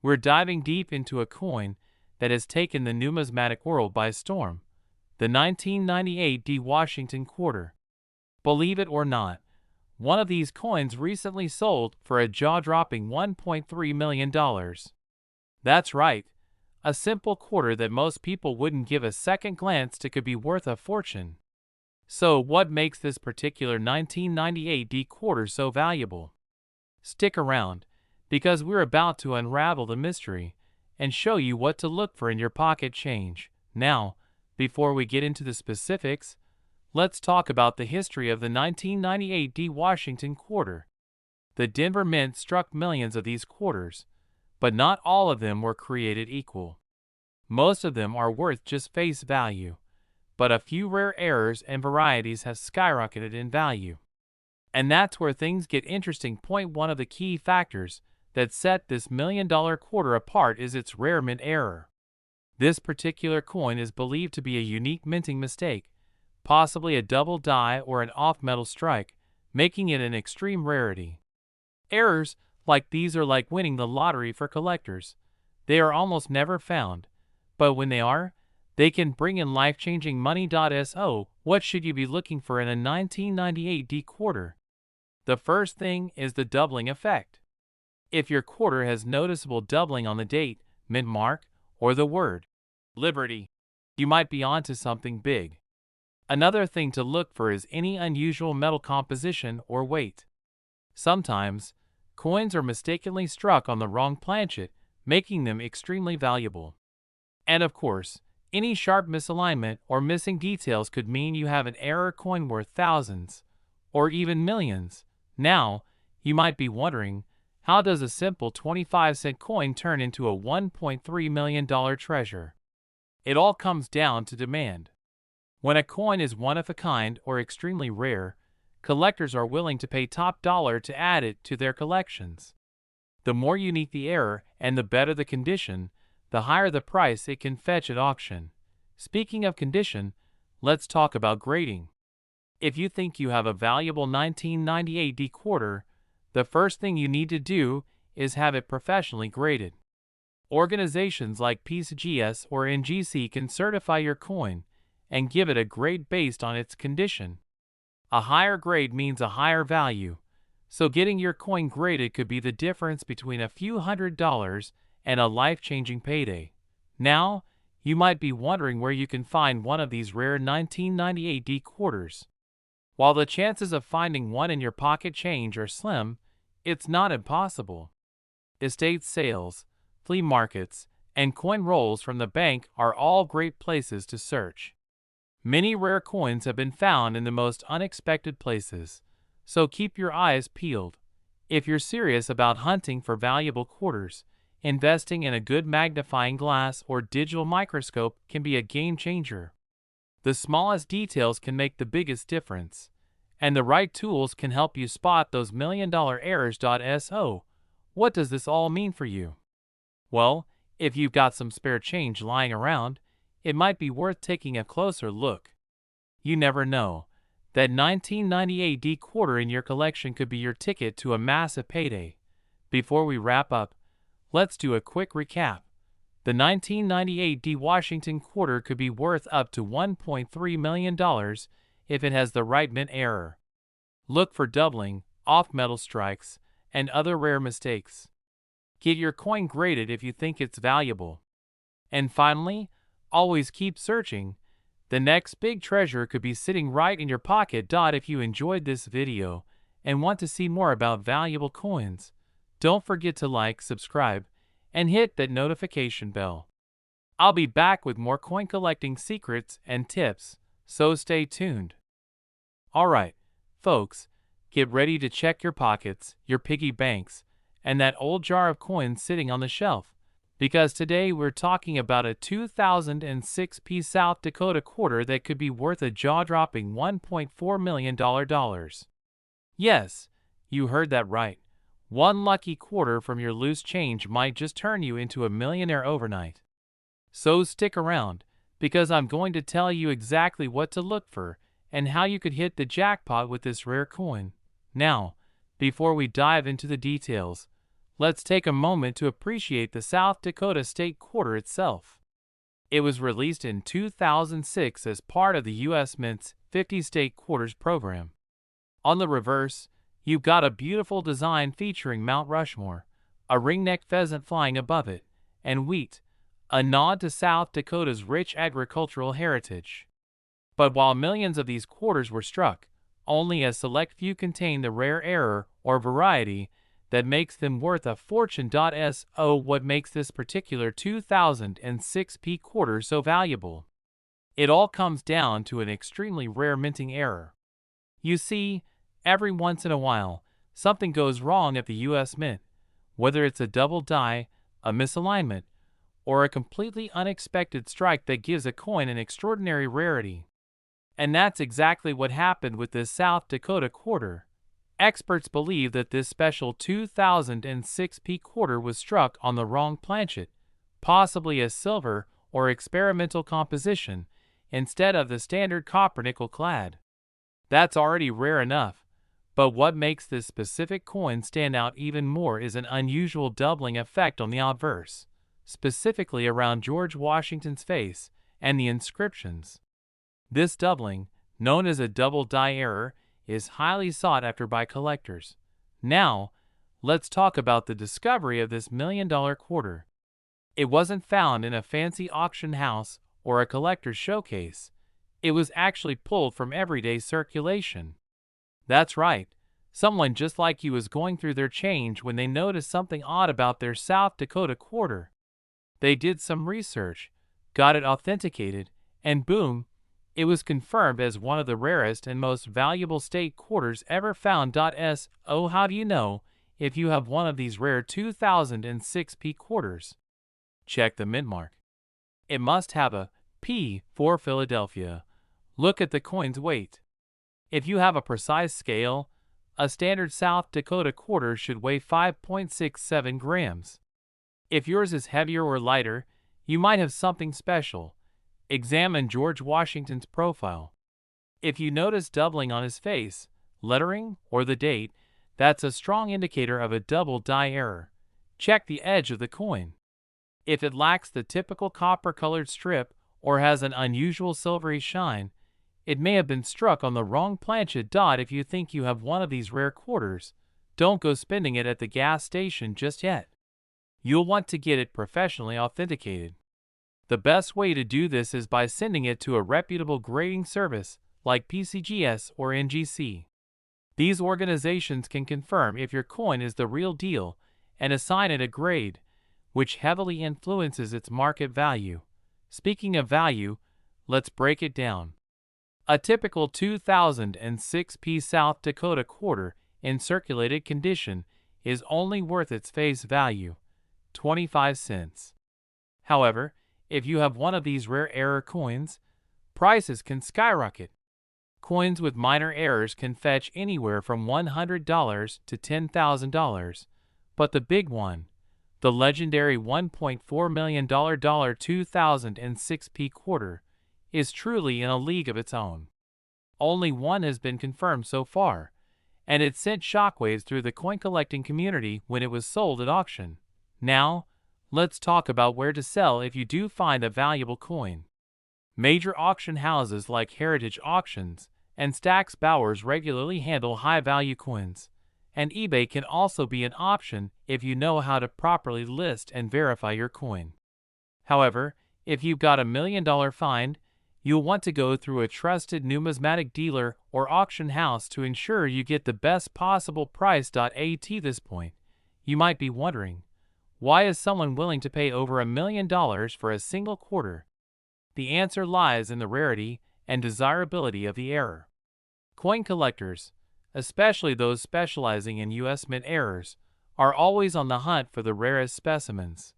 We're diving deep into a coin that has taken the numismatic world by storm, the 1998 D Washington quarter. Believe it or not, one of these coins recently sold for a jaw-dropping $1.3 million. That's right, a simple quarter that most people wouldn't give a second glance to could be worth a fortune. So what makes this particular 1998 D quarter so valuable? Stick around, because we're about to unravel the mystery and show you what to look for in your pocket change. Now, before we get into the specifics, let's talk about the history of the 1998 D Washington quarter. The Denver Mint struck millions of these quarters, but not all of them were created equal. Most of them are worth just face value, but a few rare errors and varieties have skyrocketed in value. And that's where things get interesting. One of the key factors that set this $1 million quarter apart is its rare mint error. This particular coin is believed to be a unique minting mistake, possibly a double die or an off-metal strike, making it an extreme rarity. Errors like these are like winning the lottery for collectors. They are almost never found, but when they are, they can bring in life-changing money. So, what should you be looking for in a 1998 D quarter? The first thing is the doubling effect. If your quarter has noticeable doubling on the date, mint mark, or the word Liberty, you might be onto something big. Another thing to look for is any unusual metal composition or weight. Sometimes, coins are mistakenly struck on the wrong planchet, making them extremely valuable. And of course, any sharp misalignment or missing details could mean you have an error coin worth thousands, or even millions. Now, you might be wondering, how does a simple 25-cent coin turn into a $1.3 million treasure? It all comes down to demand. When a coin is one of a kind or extremely rare, collectors are willing to pay top dollar to add it to their collections. The more unique the error and the better the condition, the higher the price it can fetch at auction. Speaking of condition, let's talk about grading. If you think you have a valuable 1998 D quarter, the first thing you need to do is have it professionally graded. Organizations like PCGS or NGC can certify your coin and give it a grade based on its condition. A higher grade means a higher value, so getting your coin graded could be the difference between a few $100s and a life-changing payday. Now, you might be wondering where you can find one of these rare 1998 D quarters. While the chances of finding one in your pocket change are slim, it's not impossible. Estate sales, flea markets, and coin rolls from the bank are all great places to search. Many rare coins have been found in the most unexpected places, so keep your eyes peeled. If you're serious about hunting for valuable quarters, investing in a good magnifying glass or digital microscope can be a game changer. The smallest details can make the biggest difference, and the right tools can help you spot those $1 million errors. So, what does this all mean for you? Well, if you've got some spare change lying around, it might be worth taking a closer look. You never know. That 1998 D quarter in your collection could be your ticket to a massive payday. Before we wrap up, let's do a quick recap. The 1998 D Washington quarter could be worth up to $1.3 million if it has the right mint error. Look for doubling, off-metal strikes, and other rare mistakes. Get your coin graded if you think it's valuable. And finally, always keep searching. The next big treasure could be sitting right in your pocket. If you enjoyed this video and want to see more about valuable coins, don't forget to like, subscribe, and hit that notification bell. I'll be back with more coin collecting secrets and tips, so stay tuned. Alright, folks, get ready to check your pockets, your piggy banks, and that old jar of coins sitting on the shelf, because today we're talking about a 2006 South Dakota quarter that could be worth a jaw-dropping $1.4 million. Yes, you heard that right. One lucky quarter from your loose change might just turn you into a millionaire overnight. So stick around, because I'm going to tell you exactly what to look for and how you could hit the jackpot with this rare coin. Now, before we dive into the details, let's take a moment to appreciate the South Dakota state quarter itself. It was released in 2006 as part of the U.S. Mint's 50 State Quarters program. On the reverse, you've got a beautiful design featuring Mount Rushmore, a ringneck pheasant flying above it, and wheat, a nod to South Dakota's rich agricultural heritage. But while millions of these quarters were struck, only a select few contain the rare error or variety that makes them worth a fortune. So what makes this particular 2006 P quarter so valuable? It all comes down to an extremely rare minting error. You see, every once in a while, something goes wrong at the U.S. Mint, whether it's a double die, a misalignment, or a completely unexpected strike that gives a coin an extraordinary rarity. And that's exactly what happened with this South Dakota quarter. Experts believe that this special 2006 P quarter was struck on the wrong planchet, possibly a silver or experimental composition, instead of the standard copper nickel clad. That's already rare enough, but what makes this specific coin stand out even more is an unusual doubling effect on the obverse, specifically around George Washington's face and the inscriptions. This doubling, known as a double die error, is highly sought after by collectors. Now, let's talk about the discovery of this $1 million quarter. It wasn't found in a fancy auction house or a collector's showcase. It was actually pulled from everyday circulation. That's right, someone just like you was going through their change when they noticed something odd about their South Dakota quarter. They did some research, got it authenticated, and boom, it was confirmed as one of the rarest and most valuable state quarters ever found. So how do you know if you have one of these rare 2006 P quarters? Check the mint mark. It must have a P for Philadelphia. Look at the coin's weight. If you have a precise scale, a standard South Dakota quarter should weigh 5.67 grams. If yours is heavier or lighter, you might have something special. Examine George Washington's profile. If you notice doubling on his face, lettering, or the date, that's a strong indicator of a double die error. Check the edge of the coin. If it lacks the typical copper-colored strip or has an unusual silvery shine, it may have been struck on the wrong planchet. If you think you have one of these rare quarters, don't go spending it at the gas station just yet. You'll want to get it professionally authenticated. The best way to do this is by sending it to a reputable grading service like PCGS or NGC. These organizations can confirm if your coin is the real deal and assign it a grade, which heavily influences its market value. Speaking of value, let's break it down. A typical 2006 P South Dakota quarter in circulated condition is only worth its face value, 25 cents. However, if you have one of these rare error coins, prices can skyrocket. Coins with minor errors can fetch anywhere from $100 to $10,000, but the big one, the legendary $1.4 million 2006 P quarter, is truly in a league of its own. Only one has been confirmed so far, and it sent shockwaves through the coin collecting community when it was sold at auction. Now, let's talk about where to sell if you do find a valuable coin. Major auction houses like Heritage Auctions and Stack's Bowers regularly handle high-value coins, and eBay can also be an option if you know how to properly list and verify your coin. However, if you've got $1 million find, you'll want to go through a trusted numismatic dealer or auction house to ensure you get the best possible price. At this point, you might be wondering, why is someone willing to pay over $1 million for a single quarter? The answer lies in the rarity and desirability of the error. Coin collectors, especially those specializing in U.S. Mint errors, are always on the hunt for the rarest specimens.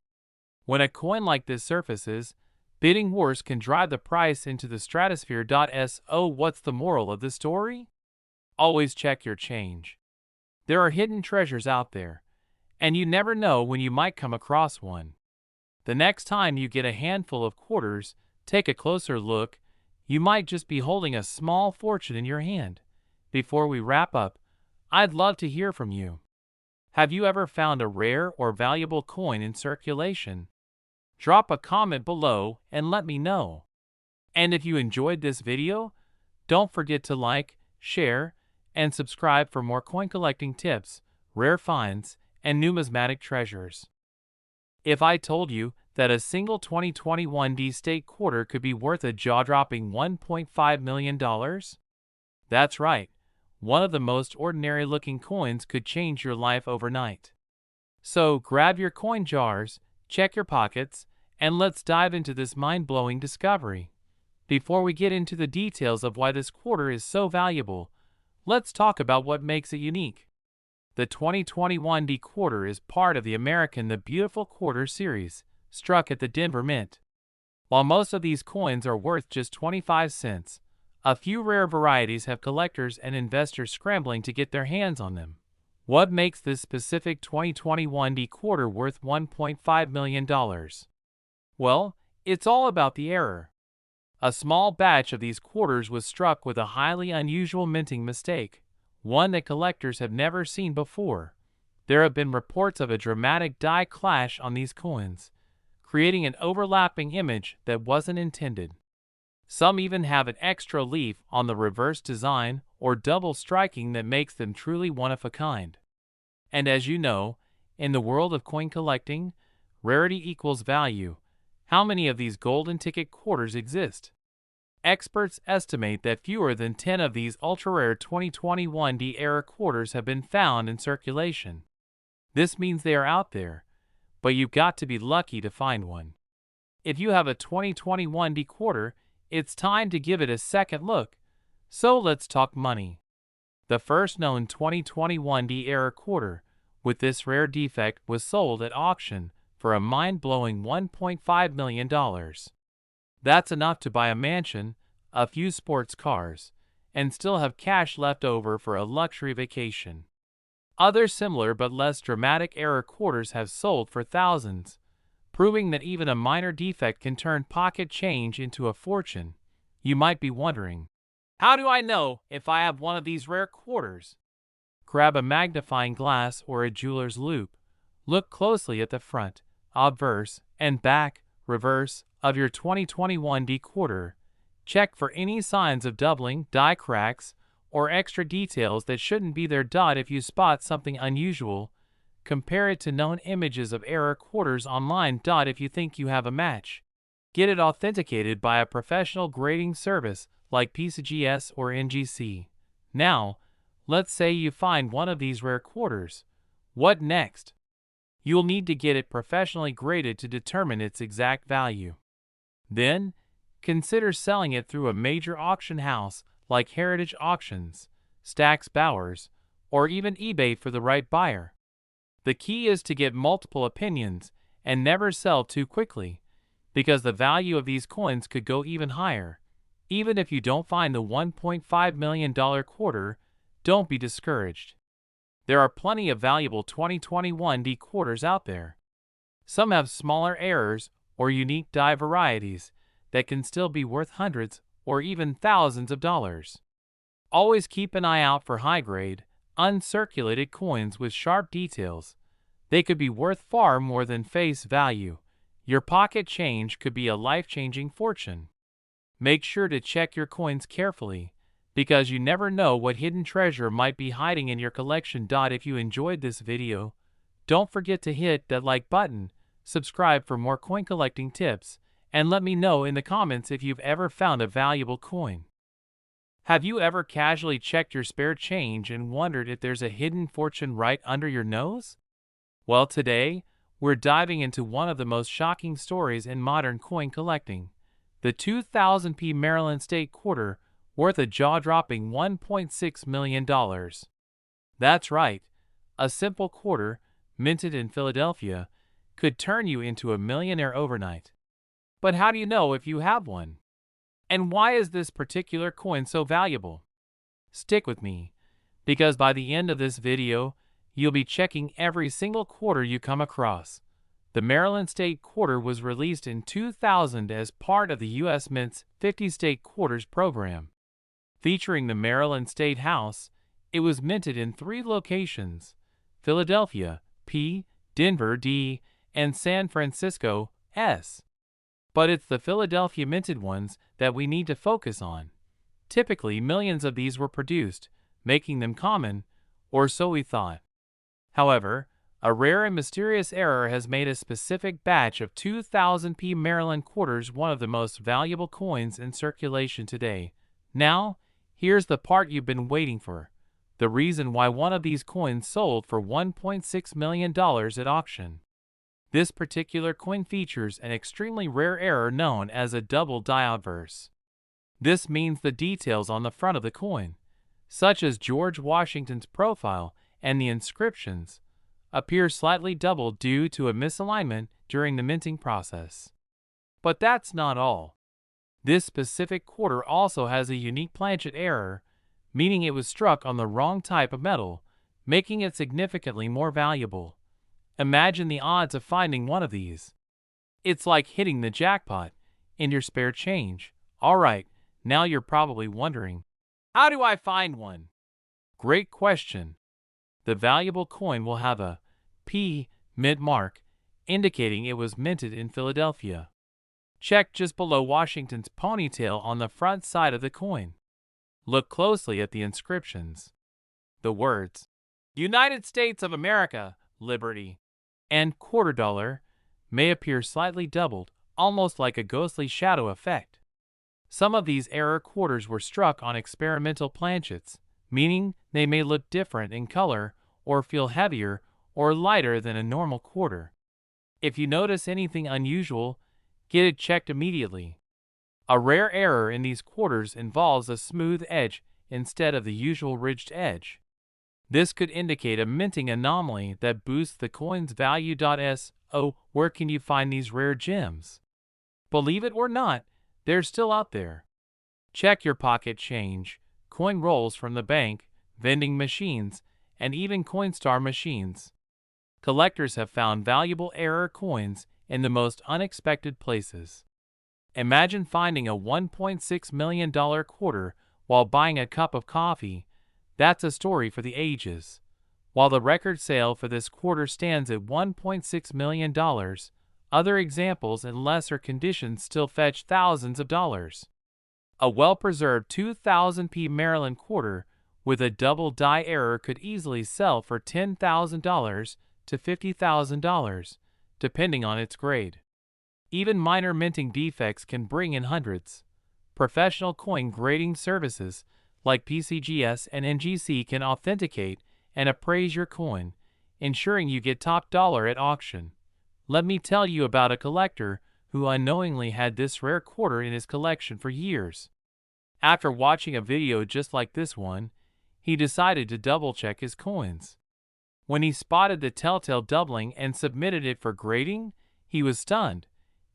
When a coin like this surfaces, bidding wars can drive the price into the stratosphere. So what's the moral of the story? Always check your change. There are hidden treasures out there, and you never know when you might come across one. The next time you get a handful of quarters, take a closer look. You might just be holding a small fortune in your hand. Before we wrap up, I'd love to hear from you. Have you ever found a rare or valuable coin in circulation? Drop a comment below and let me know. And if you enjoyed this video, don't forget to like, share, and subscribe for more coin collecting tips, rare finds, and numismatic treasures. If I told you that a single 2021 D-State quarter could be worth a jaw-dropping $1.5 million? That's right, one of the most ordinary-looking coins could change your life overnight. So grab your coin jars, check your pockets, and let's dive into this mind-blowing discovery. Before we get into the details of why this quarter is so valuable, let's talk about what makes it unique. The 2021 D quarter is part of the American The Beautiful Quarter series, struck at the Denver Mint. While most of these coins are worth just 25 cents, a few rare varieties have collectors and investors scrambling to get their hands on them. What makes this specific 2021 D quarter worth $1.5 million? Well, it's all about the error. A small batch of these quarters was struck with a highly unusual minting mistake, one that collectors have never seen before. There have been reports of a dramatic die clash on these coins, creating an overlapping image that wasn't intended. Some even have an extra leaf on the reverse design or double striking that makes them truly one of a kind. And as you know, in the world of coin collecting, rarity equals value. How many of these golden ticket quarters exist? Experts estimate that fewer than 10 of these ultra-rare 2021 D-era quarters have been found in circulation. This means they are out there, but you've got to be lucky to find one. If you have a 2021 D quarter, it's time to give it a second look. So let's talk money. The first known 2021 D-era quarter with this rare defect was sold at auction for a mind-blowing $1.5 million. That's enough to buy a mansion, a few sports cars, and still have cash left over for a luxury vacation. Other similar but less dramatic era quarters have sold for thousands, proving that even a minor defect can turn pocket change into a fortune. You might be wondering, how do I know if I have one of these rare quarters? Grab a magnifying glass or a jeweler's loupe. Look closely at the front, obverse, and back, reverse, of your 2021 D quarter. Check for any signs of doubling, die cracks, or extra details that shouldn't be there. If you spot something unusual, compare it to known images of error quarters online. If you think you have a match, get it authenticated by a professional grading service like PCGS or NGC. Now, let's say you find one of these rare quarters. What next? You'll need to get it professionally graded to determine its exact value. Then, consider selling it through a major auction house like Heritage Auctions, Stack's Bowers, or even eBay for the right buyer. The key is to get multiple opinions and never sell too quickly, because the value of these coins could go even higher. Even if you don't find the $1.5 million quarter, don't be discouraged. There are plenty of valuable 2021 D quarters out there. Some have smaller errors or unique die varieties that can still be worth hundreds or even thousands of dollars. Always keep an eye out for high-grade, uncirculated coins with sharp details. They could be worth far more than face value. Your pocket change could be a life-changing fortune. Make sure to check your coins carefully, because you never know what hidden treasure might be hiding in your collection. If you enjoyed this video, don't forget to hit that like button, subscribe for more coin collecting tips, and let me know in the comments if you've ever found a valuable coin. Have you ever casually checked your spare change and wondered if there's a hidden fortune right under your nose? Well, today, we're diving into one of the most shocking stories in modern coin collecting, the 2000p Maryland State quarter, worth a jaw-dropping $1.6 million. That's right, a simple quarter, minted in Philadelphia, could turn you into a millionaire overnight. But how do you know if you have one? And why is this particular coin so valuable? Stick with me, because by the end of this video, you'll be checking every single quarter you come across. The Maryland State quarter was released in 2000 as part of the U.S. Mint's 50 State Quarters program. Featuring the Maryland State House, it was minted in 3 locations: Philadelphia, P, Denver, D, and San Francisco, S. But it's the Philadelphia minted ones that we need to focus on. Typically, millions of these were produced, making them common, or so we thought. However, a rare and mysterious error has made a specific batch of 2000p Maryland quarters one of the most valuable coins in circulation today. Now, here's the part you've been waiting for. The reason why one of these coins sold for $1.6 million at auction. This particular coin features an extremely rare error known as a double diodverse. This means the details on the front of the coin, such as George Washington's profile and the inscriptions, appear slightly double due to a misalignment during the minting process. But that's not all. This specific quarter also has a unique planchet error, meaning it was struck on the wrong type of metal, making it significantly more valuable. Imagine the odds of finding one of these. It's like hitting the jackpot in your spare change. Alright, now you're probably wondering, how do I find one? Great question. The valuable coin will have a P mint mark, indicating it was minted in Philadelphia. Check just below Washington's ponytail on the front side of the coin. Look closely at the inscriptions. The words, United States of America, Liberty, and $quarter may appear slightly doubled, almost like a ghostly shadow effect. Some of these error quarters were struck on experimental planchets, meaning they may look different in color or feel heavier or lighter than a normal quarter. If you notice anything unusual, get it checked immediately. A rare error in these quarters involves a smooth edge instead of the usual ridged edge. This could indicate a minting anomaly that boosts the coin's value. So, where can you find these rare gems? Believe it or not, they're still out there. Check your pocket change, coin rolls from the bank, vending machines, and even Coinstar machines. Collectors have found valuable error coins in the most unexpected places. Imagine finding a $1.6 million quarter while buying a cup of coffee. That's a story for the ages. While the record sale for this quarter stands at $1.6 million, other examples in lesser conditions still fetch thousands of dollars. A well-preserved 2000p Maryland quarter with a double die error could easily sell for $10,000 to $50,000, depending on its grade. Even minor minting defects can bring in hundreds. Professional coin grading services like PCGS and NGC can authenticate and appraise your coin, ensuring you get top dollar at auction. Let me tell you about a collector who unknowingly had this rare quarter in his collection for years. After watching a video just like this one, he decided to double-check his coins. When he spotted the telltale doubling and submitted it for grading, he was stunned.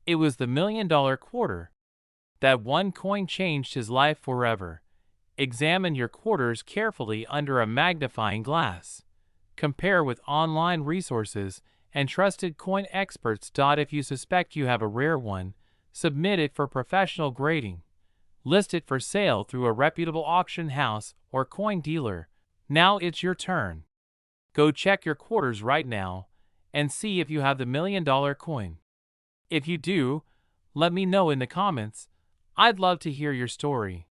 It was the $1 million quarter. That one coin changed his life forever. Examine your quarters carefully under a magnifying glass. Compare with online resources and trusted coin experts. If you suspect you have a rare one, submit it for professional grading. List it for sale through a reputable auction house or coin dealer. Now it's your turn. Go check your quarters right now and see if you have the $1 million coin. If you do, let me know in the comments. I'd love to hear your story.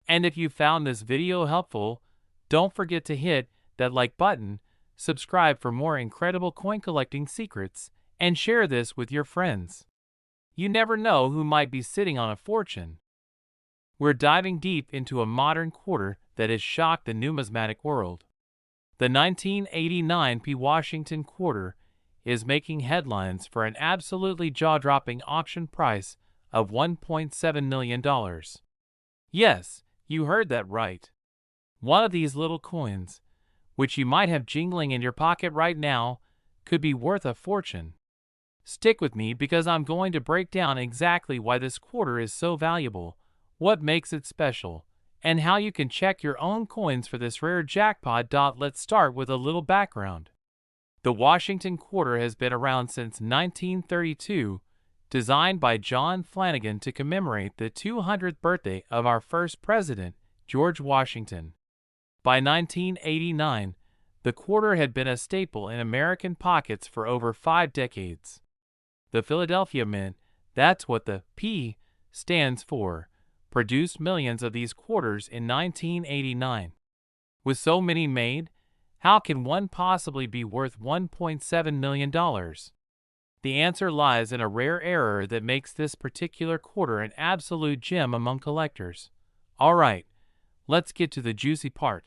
And if you found this video helpful, don't forget to hit that like button, subscribe for more incredible coin collecting secrets, and share this with your friends. You never know who might be sitting on a fortune. We're diving deep into a modern quarter that has shocked the numismatic world. The 1989 P. Washington quarter is making headlines for an absolutely jaw-dropping auction price of $1.7 million. Yes, you heard that right. One of these little coins, which you might have jingling in your pocket right now, could be worth a fortune. Stick with me because I'm going to break down exactly why this quarter is so valuable, what makes it special, and how you can check your own coins for this rare jackpot. Let's start with a little background. The Washington quarter has been around since 1932, designed by John Flanagan to commemorate the 200th birthday of our first president, George Washington. By 1989, The quarter had been a staple in American pockets for over 5 decades. The Philadelphia Mint, that's what the P stands for, produced millions of these quarters in 1989. With so many made, how can one possibly be worth $1.7 million? The answer lies in a rare error that makes this particular quarter an absolute gem among collectors. Alright, let's get to the juicy part.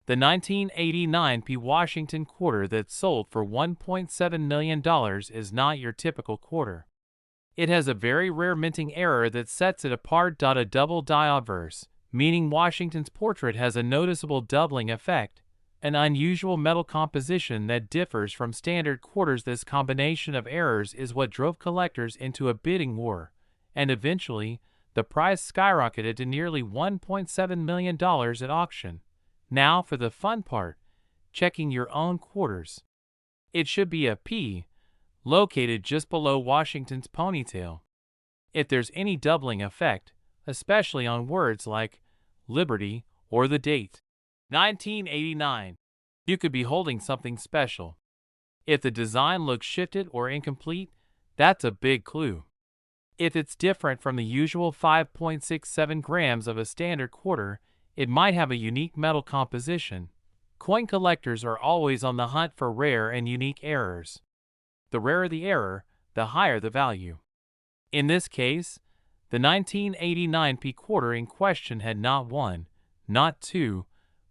The 1989 P. Washington quarter that sold for $1.7 million is not your typical quarter. It has a very rare minting error that sets it apart. A double die obverse, meaning Washington's portrait has a noticeable doubling effect, an unusual metal composition that differs from standard quarters. This combination of errors is what drove collectors into a bidding war, and eventually, the price skyrocketed to nearly $1.7 million at auction. Now for the fun part, checking your own quarters. It should be a P, located just below Washington's ponytail. If there's any doubling effect, especially on words like Liberty or the date 1989, you could be holding something special. If the design looks shifted or incomplete, that's a big clue. If it's different from the usual 5.67 grams of a standard quarter, it might have a unique metal composition. Coin collectors are always on the hunt for rare and unique errors. The rarer the error, the higher the value. In this case, the 1989 P quarter in question had not one, not two,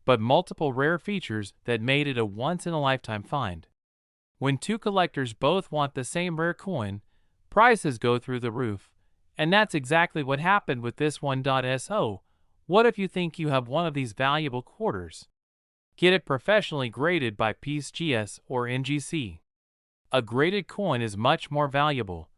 but multiple rare features that made it a once-in-a-lifetime find. When two collectors both want the same rare coin, prices go through the roof, and that's exactly what happened with this one. So, what if you think you have one of these valuable quarters? Get it professionally graded by PSGS or NGC. A graded coin is much more valuable.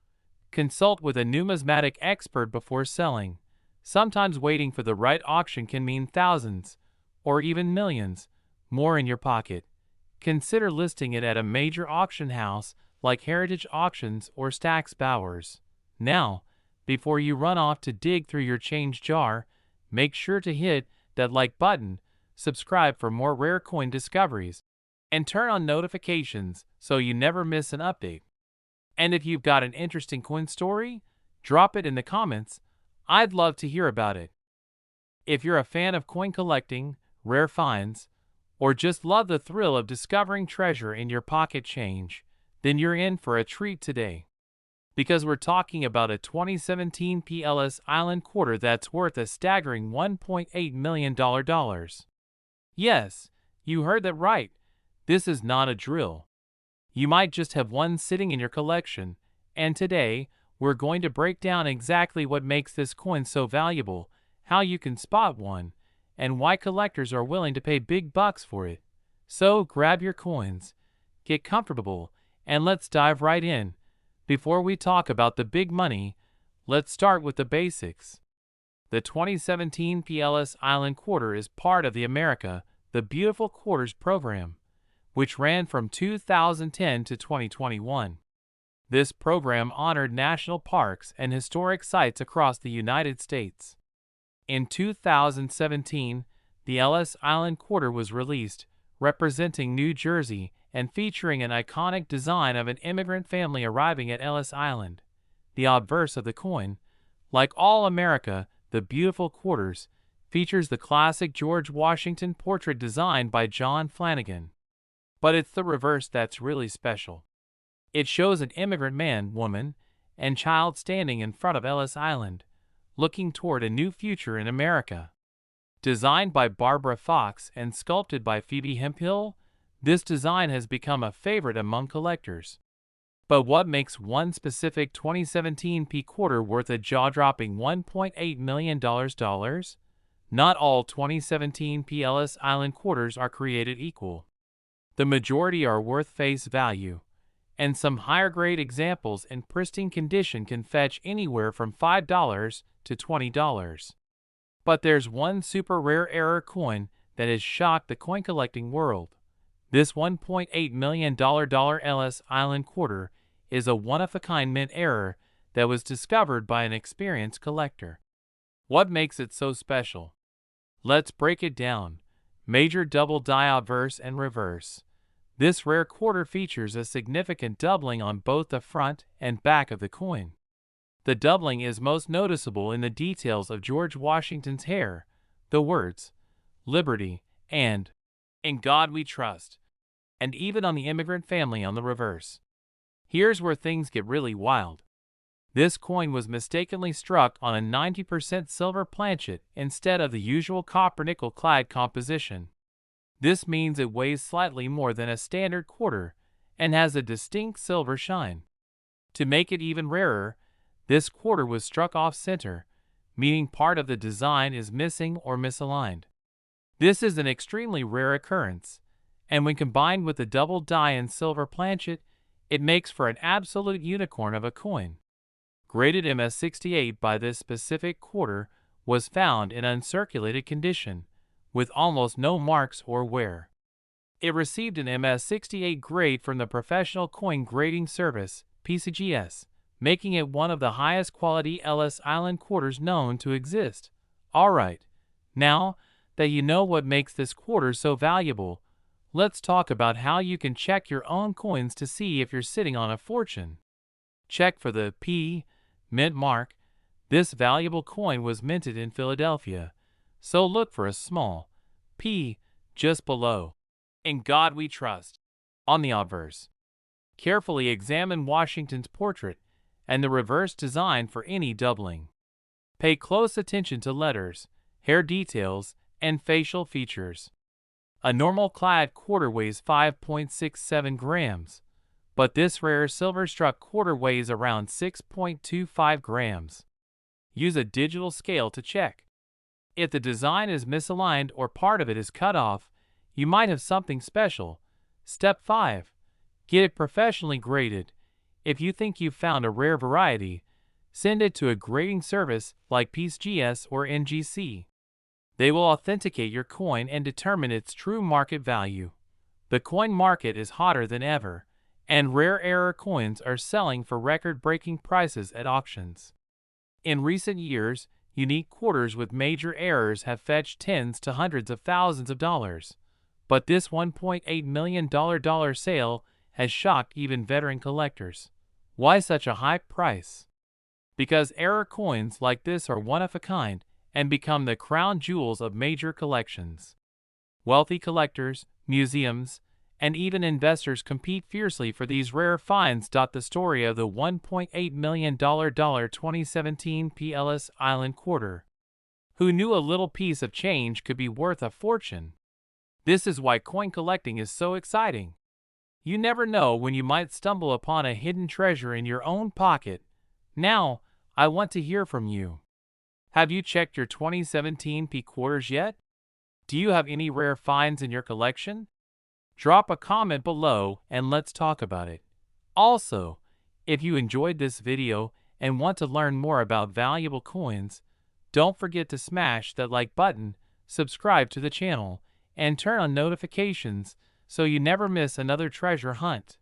Consult with a numismatic expert before selling. Sometimes waiting for the right auction can mean thousands, or even millions, more in your pocket. Consider listing it at a major auction house like Heritage Auctions or Stack's Bowers. Now, before you run off to dig through your change jar, make sure to hit that like button, subscribe for more rare coin discoveries, and turn on notifications so you never miss an update. And if you've got an interesting coin story, drop it in the comments. I'd love to hear about it. If you're a fan of coin collecting, rare finds, or just love the thrill of discovering treasure in your pocket change, then you're in for a treat today. Because we're talking about a 2017 P. Ellis Island quarter that's worth a staggering $1.8 million. Yes, you heard that right. This is not a drill. You might just have one sitting in your collection, and today, we're going to break down exactly what makes this coin so valuable, how you can spot one, and why collectors are willing to pay big bucks for it. So grab your coins, get comfortable, and let's dive right in. Before we talk about the big money, let's start with the basics. The 2017 P. Ellis Island quarter is part of the America, the Beautiful Quarters program, which ran from 2010 to 2021. This program honored national parks and historic sites across the United States. In 2017, the Ellis Island quarter was released, representing New Jersey and featuring an iconic design of an immigrant family arriving at Ellis Island. The obverse of the coin, like all America, the Beautiful Quarters, features the classic George Washington portrait designed by John Flanagan. But it's the reverse that's really special. It shows an immigrant man, woman, and child standing in front of Ellis Island, looking toward a new future in America. Designed by Barbara Fox and sculpted by Phoebe Hemphill, this design has become a favorite among collectors. But what makes one specific 2017 P quarter worth a jaw-dropping $1.8 million? Not all 2017 P Ellis Island quarters are created equal. The majority are worth face value, and some higher-grade examples in pristine condition can fetch anywhere from $5 to $20. But there's one super rare error coin that has shocked the coin collecting world. This $1.8 million Ellis Island quarter is a one-of-a-kind mint error that was discovered by an experienced collector. What makes it so special? Let's break it down. Major double die obverse and reverse. This rare quarter features a significant doubling on both the front and back of the coin. The doubling is most noticeable in the details of George Washington's hair, the words, "Liberty," and "In God We Trust," and even on the immigrant family on the reverse. Here's where things get really wild. This coin was mistakenly struck on a 90% silver planchet instead of the usual copper-nickel clad composition. This means it weighs slightly more than a standard quarter and has a distinct silver shine. To make it even rarer, this quarter was struck off-center, meaning part of the design is missing or misaligned. This is an extremely rare occurrence, and when combined with the double die and silver planchet, it makes for an absolute unicorn of a coin. Graded MS-68 by this specific quarter was found in uncirculated condition, with almost no marks or wear. It received an MS-68 grade from the Professional Coin Grading Service, PCGS, making it one of the highest quality Ellis Island quarters known to exist. Alright, now that you know what makes this quarter so valuable, let's talk about how you can check your own coins to see if you're sitting on a fortune. Check for the P mint mark. This valuable coin was minted in Philadelphia, so look for a small P just below "In God We Trust" on the obverse. Carefully examine Washington's portrait and the reverse design for any doubling. Pay close attention to letters, hair details, and facial features. A normal clad quarter weighs 5.67 grams, but this rare silver-struck quarter weighs around 6.25 grams. Use a digital scale to check. If the design is misaligned or part of it is cut off, you might have something special. Step 5. Get it professionally graded. If you think you've found a rare variety, send it to a grading service like PCGS or NGC. They will authenticate your coin and determine its true market value. The coin market is hotter than ever, and rare error coins are selling for record-breaking prices at auctions. In recent years, unique quarters with major errors have fetched tens to hundreds of thousands of dollars, but this $1.8 million sale has shocked even veteran collectors. Why such a high price? Because error coins like this are one of a kind and become the crown jewels of major collections. Wealthy collectors, museums, and even investors compete fiercely for these rare finds. The story of the $1.8 million 2017 Ellis Island quarter. Who knew a little piece of change could be worth a fortune? This is why coin collecting is so exciting. You never know when you might stumble upon a hidden treasure in your own pocket. Now, I want to hear from you. Have you checked your 2017 quarters yet? Do you have any rare finds in your collection? Drop a comment below and let's talk about it. Also, if you enjoyed this video and want to learn more about valuable coins, don't forget to smash that like button, subscribe to the channel, and turn on notifications so you never miss another treasure hunt.